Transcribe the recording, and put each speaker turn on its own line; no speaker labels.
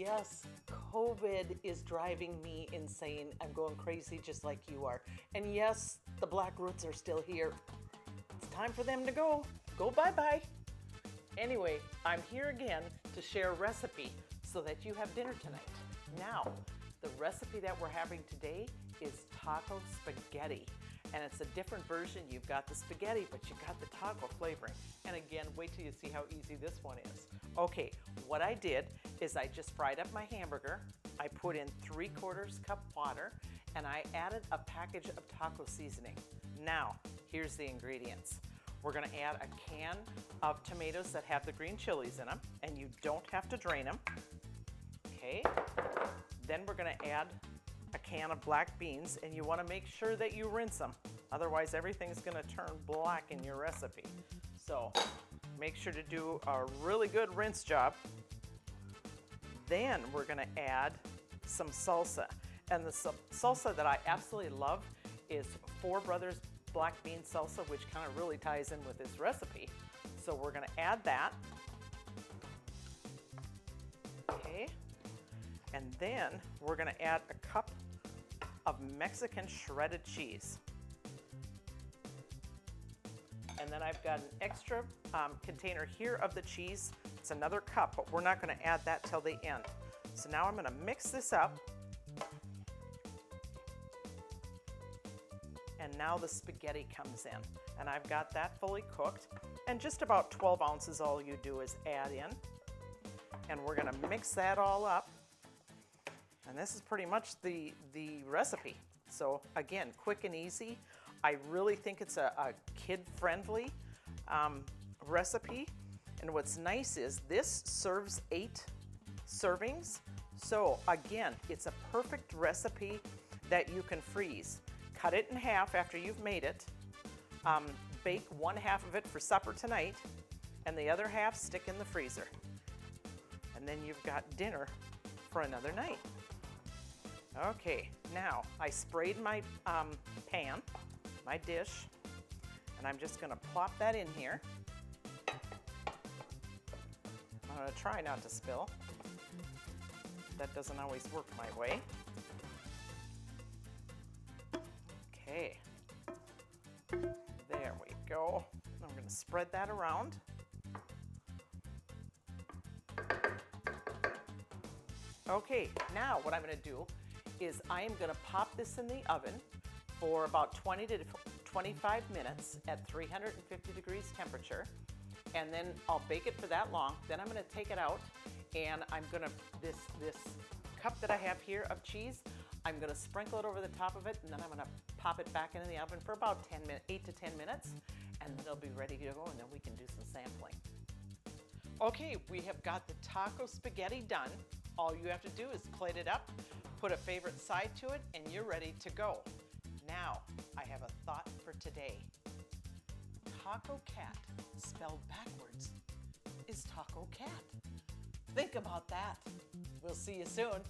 Yes, COVID is driving me insane. I'm going crazy just like you are. And yes, the black roots are still here. It's time for them to go. Go bye-bye. Anyway, I'm here again to share a recipe so that you have dinner tonight. Now, the recipe that we're having today is taco spaghetti. And it's a different version. You've got the spaghetti, but you've got the taco flavoring. And again, wait till you see how easy this one is. Okay, what I did is I just fried up my hamburger. I put in 3/4 cup water, and I added a package of taco seasoning. Now, here's the ingredients. We're gonna add a can of tomatoes that have the green chilies in them, and you don't have to drain them. Okay, then we're gonna add a can of black beans, and you want to make sure that you rinse them. Otherwise, everything's going to turn black in your recipe. So make sure to do a really good rinse job. Then we're going to add some salsa. And the salsa that I absolutely love is Four Brothers black bean salsa, which kind of really ties in with this recipe. So we're going to add that. Okay. And then we're gonna add a cup of Mexican shredded cheese. And then I've got an extra container here of the cheese. It's another cup, but we're not gonna add that till the end. So now I'm gonna mix this up. And now the spaghetti comes in. And I've got that fully cooked. And just about 12 ounces, all you do is add in. And we're gonna mix that all up. And this is pretty much the recipe. So again, quick and easy. I really think it's a kid-friendly recipe. And what's nice is this serves 8 servings. So again, it's a perfect recipe that you can freeze. Cut it in half after you've made it. Bake 1/2 of it for supper tonight, and the other half stick in the freezer. And then you've got dinner for another night. Okay, now I sprayed my pan, my dish, and I'm just gonna plop that in here. I'm gonna try not to spill. That doesn't always work my way. Okay, there we go. I'm gonna spread that around. Okay, now what I'm gonna do is I am gonna pop this in the oven for about 20 to 25 minutes at 350 degrees temperature. And then I'll bake it for that long. Then I'm gonna take it out, and I'm gonna, this cup that I have here of cheese, I'm gonna sprinkle it over the top of it, and then I'm gonna pop it back into the oven for about 8 to 10 minutes, and then it'll be ready to go, and then we can do some sampling. Okay, we have got the taco spaghetti done. All you have to do is plate it up, put a favorite side to it, and you're ready to go. Now, I have a thought for today. Taco cat, spelled backwards, is taco cat. Think about that. We'll see you soon.